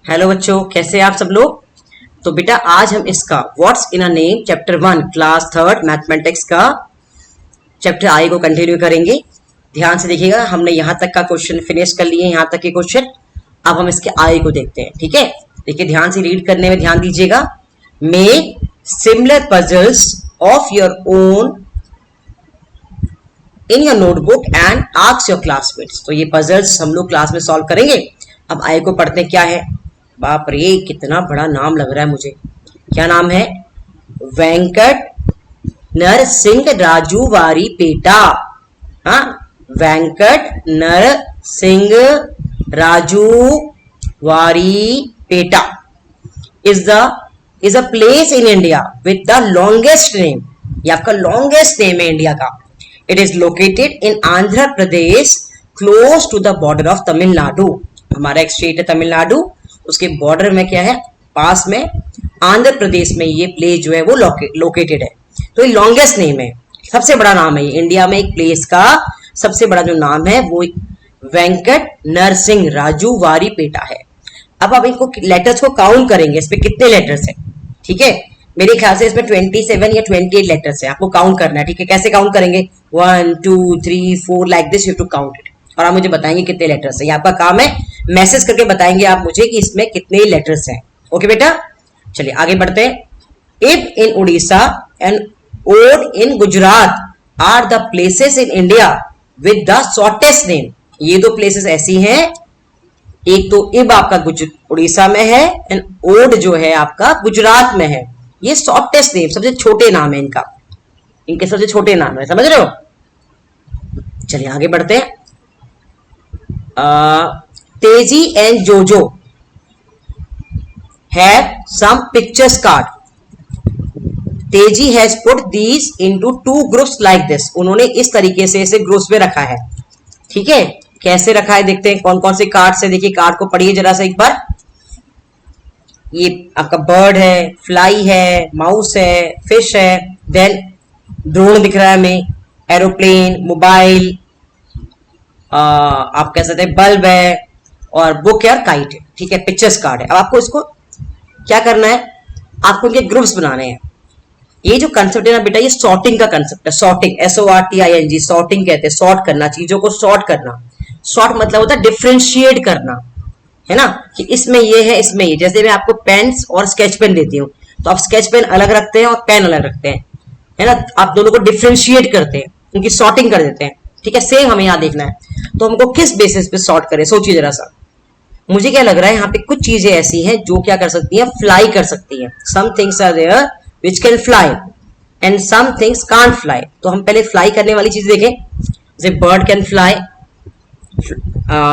Hello बच्चों, कैसे हैं आप सब लोग। तो बेटा आज हम इसका what's in a name chapter 1 class 3 mathematics का चैप्टर आई को कंटिन्यू करेंगे। ध्यान से देखिएगा, हमने यहाँ तक का क्वेश्चन फिनिश कर लिए, यहाँ तक के क्वेश्चन। अब हम इसके आई को देखते हैं, ठीक है। देखिए ध्यान से रीड करने में ध्यान दीजिएगा। Make similar puzzles of your own in your notebook and ask your classmates. तो ये पजल्स हम लोग क्लास में सॉल्व करेंगे। अब आई को पढ़ते हैं, क्या है। बाप रे, कितना बड़ा नाम लग रहा है मुझे। क्या नाम है? वेंकट नरसिंह राजू वारी पेटा। हाँ, Venkat Narasimha Raju Vari Peta is a place in India with the longest name. ये आपका लॉन्गेस्ट नेम है इंडिया का। It is located in Andhra Pradesh close to the border of Tamil Nadu. हमारा एक स्टेट है तमिलनाडु, उसके बॉर्डर में क्या है, पास में आंध्र प्रदेश में ये प्लेस जो है वो लोकेटेड है। तो ये लॉन्गेस्ट नेम है, सबसे बड़ा नाम है। इंडिया में एक प्लेस का सबसे बड़ा जो नाम है वो वेंकट नरसिंह राजू वारी पेटा है। अब आप इनको लेटर्स को काउंट करेंगे, इसमें कितने लेटर्स हैं, ठीक है। मेरे ख्याल से इसमें 27 या 28 लेटर्स है, आपको काउंट करना है, ठीक है। कैसे काउंट करेंगे? 1 2 3 4 like this you to count it. और आप मुझे बताएंगे कितने लेटर्स हैं। ये आपका काम है, मैसेज करके बताएंगे आप मुझे कि इसमें कितने लेटर्स हैं। ओके बेटा, चलिए आगे बढ़ते हैं। Ib in Orissa and Od in Gujarat are the places in India with the shortest name. ये दो प्लेसेस ऐसी हैं, एक तो इब आपका उड़ीसा में है एंड ओड जो है आपका गुजरात में है। ये शॉर्टेस्ट नेम, सबसे छोटे नाम है इनका, इनके सबसे छोटे नाम है, समझ रहे हो। चलिए आगे बढ़ते हैं। तेजी एंड जोजो हैव सम पिक्चर्स कार्ड। तेजी has put these into 2 groups like this. उन्होंने इस तरीके से इसे ग्रुप्स में रखा है, ठीक है। कैसे रखा है देखते हैं, कौन कौन से कार्ड से। देखिए कार्ड को पढ़िए जरा सा एक बार। ये आपका बर्ड है, फ्लाई है, माउस है, फिश है, देन ड्रोन दिख रहा है हमें, एरोप्लेन, मोबाइल, आप कह सकते हैं बल्ब है, और बुक है और काइट है, ठीक है। पिक्चर्स कार्ड है। अब आपको इसको क्या करना है, आपको इनके ग्रुप्स बनाने हैं। ये जो कंसेप्ट है ना बेटा, ये सॉर्टिंग का कंसेप्ट है। सॉर्टिंग, SORTING, सॉर्टिंग कहते हैं, सॉर्ट करना, चीजों को सॉर्ट करना। सॉर्ट मतलब होता है डिफ्रेंशिएट करना, है ना, कि इसमें ये है, इसमें ये। जैसे मैं आपको पेन्स और स्केच पेन देती हूँ, तो आप स्केच पेन अलग रखते हैं और पेन अलग रखते हैं, है ना। आप दोनों को डिफ्रेंशिएट करते हैं, उनकी सॉर्टिंग कर देते हैं, ठीक है। सेम हमें यहाँ देखना है, तो हमको किस बेसिस पे सॉर्ट करें, सोचिए जरा सा। मुझे क्या लग रहा है, यहाँ पे कुछ चीजें ऐसी हैं जो क्या कर सकती हैं, फ्लाई कर सकती हैं। Some things are there which can fly and some things can't fly. तो हम पहले फ्लाई करने वाली चीज देखें। जैसे bird can fly,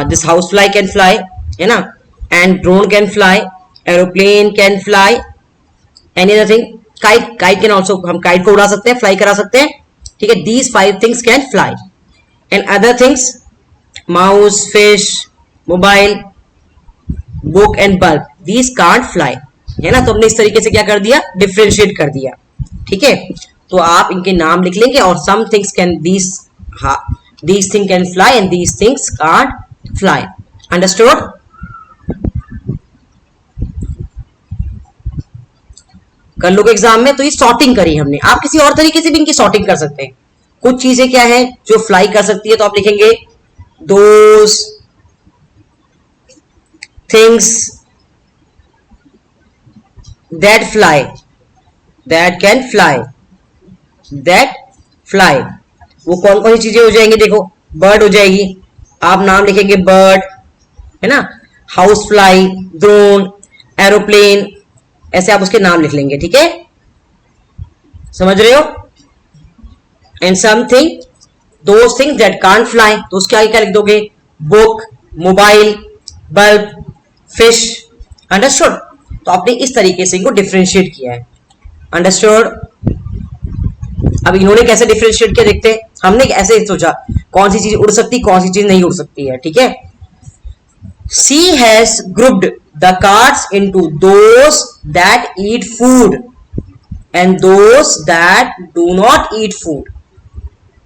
this housefly can fly, है ना, and drone can fly, aeroplane can fly, any other thing, kite, kite can also, हम काइट को उड़ा सकते हैं, फ्लाई करा सकते हैं, ठीक है। These 5 things can fly and other things, mouse, fish, mobile, book and bulb, these can't fly, है ना। तो हमने इस तरीके से क्या कर दिया, डिफ्रेंशिएट कर दिया, ठीक है। तो आप इनके नाम लिख लेंगे, और some things can these thing can fly and these things can't fly. Understood? कर लोगे एग्जाम में। तो ये सॉर्टिंग करी हमने। आप किसी और तरीके से भी इनकी सॉर्टिंग कर सकते हैं। कुछ चीजें क्या है जो फ्लाई कर सकती है, तो आप लिखेंगे those things that fly, that can fly, that fly. वो कौन कौन सी चीजें हो जाएंगी, देखो बर्ड हो जाएगी, आप नाम लिखेंगे बर्ड, है ना, हाउस फ्लाई, ड्रोन, एरोप्लेन, ऐसे आप उसके नाम लिख लेंगे, ठीक है। समझ रहे हो। And something, those things that can't fly, तो उसके आगे क्या लिख दोगे, book, mobile, bulb, fish. Understood? तो आपने इस तरीके से इनको डिफ्रेंशिएट किया है। अंडरस्टूड? अब इन्होंने कैसे डिफ्रेंशिएट किया देखते हैं। हमने ऐसे सोचा कौन सी चीज उड़ सकती, कौन सी चीज नहीं उड़ सकती है, ठीक है। She has grouped the cards into those that eat food and those that do not eat food.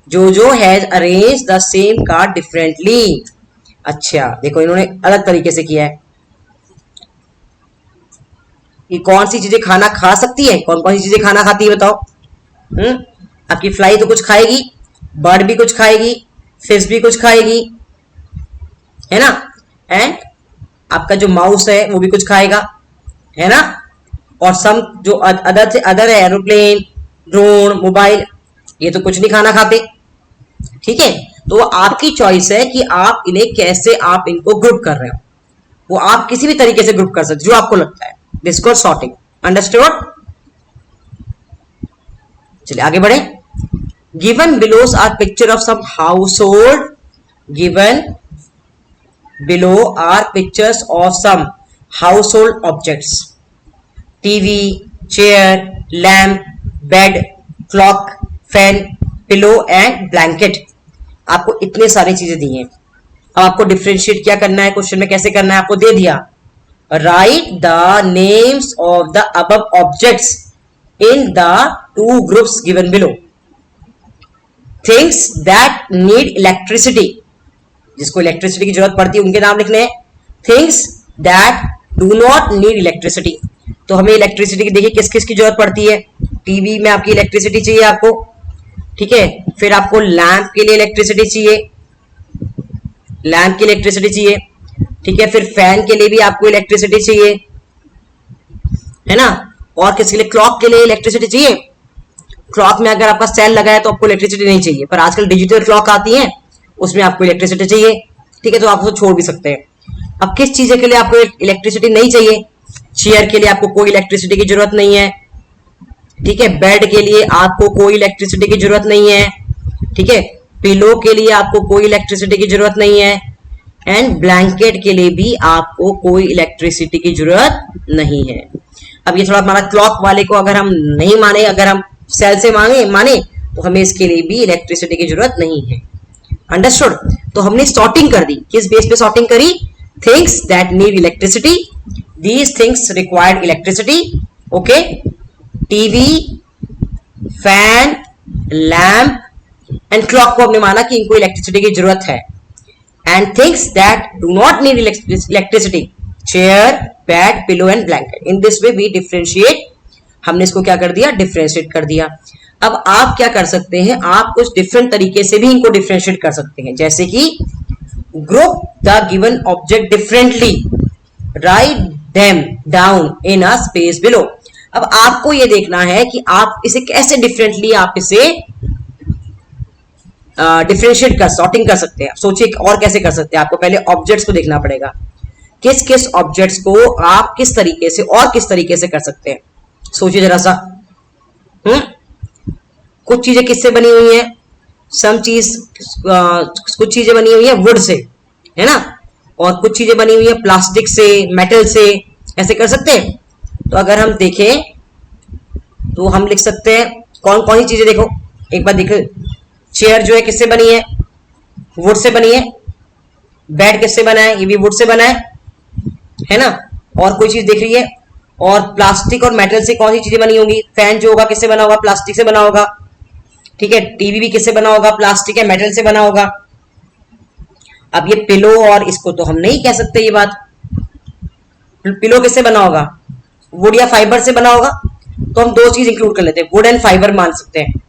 Jojo has arranged the same card differently. अच्छा देखो इन्होंने अलग तरीके से किया है। कि कौन सी चीजें खाना खा सकती है, कौन कौन सी चीजें खाना खाती है बताओ। आपकी फ्लाई तो कुछ खाएगी, बर्ड भी कुछ खाएगी, फिश भी कुछ खाएगी, है ना। एंड आपका जो माउस है वो भी कुछ खाएगा, है ना। और सम जो अदर है, एरोप्लेन, ड्रोन, मोबाइल, ये तो कुछ नहीं खाना खाते, ठीक है। तो आपकी चॉइस है कि आप इन्हें कैसे आप इनको ग्रुप कर रहे हो, वो आप किसी भी तरीके से ग्रुप कर सकते जो आपको लगता है। This called sorting, understood. चलिए आगे बढ़े। Given below's are picture of some household, given below are pictures of some household objects, TV, chair, lamp, bed, clock, fan, pillow and blanket. आपको इतने सारी चीजें दी हैं। अब आपको डिफ्रेंशिएट क्या करना है, क्वेश्चन में कैसे करना है आपको दे दिया। Right the names of the above objects in the two groups given below. Things that need electricity, जिसको इलेक्ट्रिसिटी की जरूरत पड़ती है उनके नाम लिखने हैं। Things that do not need electricity, तो हमें इलेक्ट्रिसिटी की देखिए किस किस की जरूरत पड़ती है। टीवी में आपकी इलेक्ट्रिसिटी चाहिए आपको, ठीक है। फिर आपको लैंप के लिए इलेक्ट्रिसिटी चाहिए, लैंप की इलेक्ट्रिसिटी चाहिए, ठीक है। फिर फैन के लिए भी आपको इलेक्ट्रिसिटी चाहिए, है ना। और किसके लिए, क्लॉक के लिए इलेक्ट्रिसिटी चाहिए। क्लॉक में अगर आपका सेल लगा है तो आपको इलेक्ट्रिसिटी नहीं चाहिए, पर आजकल डिजिटल क्लॉक आती है उसमें आपको इलेक्ट्रिसिटी चाहिए, ठीक है। तो आप उसको छोड़ भी सकते हैं। अब किस चीज के लिए आपको इलेक्ट्रिसिटी नहीं चाहिए, चेयर के लिए आपको कोई इलेक्ट्रिसिटी की जरूरत नहीं है, ठीक है। बेड के लिए आपको कोई इलेक्ट्रिसिटी की जरूरत नहीं है, ठीक है। पिलो के लिए आपको कोई इलेक्ट्रिसिटी की जरूरत नहीं है, एंड ब्लैंकेट के लिए भी आपको कोई इलेक्ट्रिसिटी की जरूरत नहीं है। अब ये थोड़ा हमारा क्लॉक वाले को अगर हम नहीं माने, अगर हम सेल से माने तो हमें इसके लिए भी इलेक्ट्रिसिटी की जरूरत नहीं है, अंडरस्टूड। तो हमने सॉर्टिंग कर दी, किस बेस पे सॉर्टिंग करी, things that need electricity, these things required electricity, okay. TV, fan, lamp and clock को हमने माना कि इनको इलेक्ट्रिसिटी की जरूरत है। And things that do not need electricity, chair, bed, pillow and blanket. In this way we differentiate, हमने इसको क्या कर दिया, डिफरेंशिएट कर दिया। अब आप क्या कर सकते हैं, आप कुछ डिफरेंट तरीके से भी इनको डिफरेंशिएट कर सकते हैं, जैसे कि group the given object differently, write them down in a space below. अब आपको ये देखना है कि आप इसे कैसे डिफरेंटली आप इसे डिफरेंशिएट कर, सॉर्टिंग कर सकते हैं। सोचिए और कैसे कर सकते हैं। आपको पहले ऑब्जेक्ट्स को देखना पड़ेगा, किस किस ऑब्जेक्ट्स को आप किस तरीके से और किस तरीके से कर सकते हैं। सोचिए जरा सा। कुछ चीजें किससे बनी हुई हैं, कुछ चीजें बनी हुई है वुड से, है ना। और कुछ चीजें बनी हुई है प्लास्टिक से, मेटल से, ऐसे कर सकते हैं। तो अगर हम देखें तो हम लिख सकते हैं कौन कौन सी चीजें, देखो एक बार देखो। चेयर जो है किससे बनी है, वुड से बनी है। बेड किससे बना है, ये भी वुड से बना है ना। और कोई चीज दिख रही है, और प्लास्टिक और मेटल से कौन सी चीजें बनी होंगी, फैन जो होगा किससे बना होगा, प्लास्टिक से बना होगा, ठीक है। टीवी भी किससे बना होगा, प्लास्टिक या मेटल से बना होगा। अब ये पिलो और इसको तो हम नहीं कह सकते ये बात, पिलो किससे बना होगा, वुड या फाइबर से बना होगा। तो हम दो चीज इंक्लूड कर लेते हैं, वुड एंड फाइबर मान सकते हैं।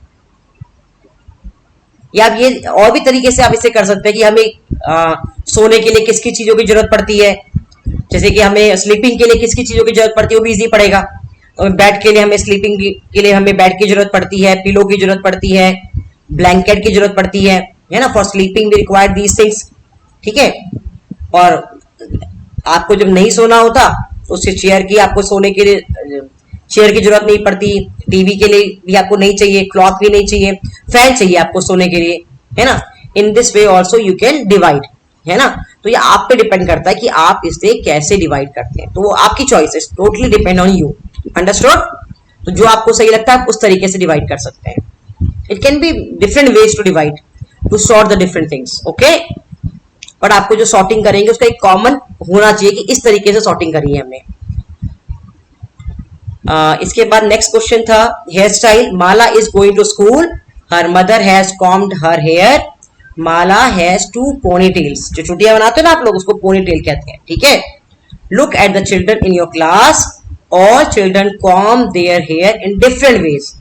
या आप ये और भी तरीके से आप इसे कर सकते हैं कि हमें सोने के लिए किसकी चीजों की जरूरत पड़ती है, जैसे कि हमें स्लीपिंग के लिए किसकी चीजों की जरूरत पड़ती है, वो भी इजी पड़ेगा। और बेड के लिए हमें स्लीपिंग के लिए हमें बेड की जरूरत पड़ती है, पिलो की जरूरत पड़ती है, ब्लैंकेट की जरूरत पड़ती है ना। For sleeping we require these things, ठीक है। और आपको जब नहीं सोना होता तो उससे चेयर की, आपको सोने के लिए चेयर की जरूरत नहीं पड़ती, टीवी के लिए भी आपको नहीं चाहिए, क्लॉक भी नहीं चाहिए, फैन चाहिए आपको सोने के लिए, है ना। इन this way also you can divide, है ना। तो ये आप पे डिपेंड करता है कि आप इसे कैसे डिवाइड करते हैं, तो वो आपकी चॉइस है, totally depend on you, understood. तो जो आपको सही लगता है आप उस तरीके से डिवाइड कर सकते हैं। It can be different ways to divide, to sort the different things, okay. But आपको जो सॉर्टिंग करेंगे उसका एक कॉमन होना चाहिए कि इस तरीके से सॉर्टिंग करी है हमने। इसके बाद नेक्स्ट क्वेश्चन था hair style. Mala is going to school, her mother has combed her hair, Mala has 2 ponytails. जो छुट्टियां बनाते हो ना आप लोग, उसको पोनीटेल कहते हैं, ठीक है। Look at the children in your class, all children comb their hair in different ways,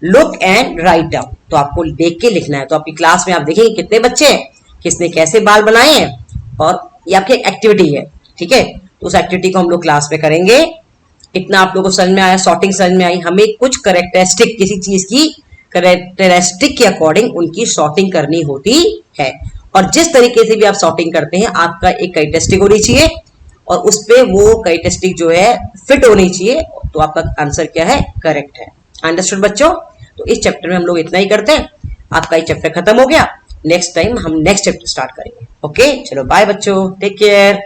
look and write down. तो आपको देख के लिखना है। तो आपकी क्लास में आप देखेंगे कितने बच्चे हैं, किसने कैसे बाल बनाए हैं, और ये आपकी एक्टिविटी है, ठीक है। तो उस एक्टिविटी को हम लोग क्लास में करेंगे। इतना आप लोगों को समझ में आया, सॉर्टिंग समझ में आई। हमें कुछ करेक्टरिस्टिक, किसी चीज की करेक्टरिस्टिक के अकॉर्डिंग उनकी सॉर्टिंग करनी होती है, और जिस तरीके से भी आप सॉर्टिंग करते हैं आपका एक करेक्टरिस्टिक होनी चाहिए, और उस पे वो करेक्टरिस्टिक जो है फिट होनी चाहिए, तो आपका आंसर क्या है, करेक्ट है। अंडरस्टूड बच्चों? तो इस चैप्टर में हम लोग इतना ही करते हैं। आपका ये चैप्टर खत्म हो गया। नेक्स्ट टाइम हम नेक्स्ट चैप्टर स्टार्ट करेंगे। ओके, चलो बाय बच्चों, टेक केयर।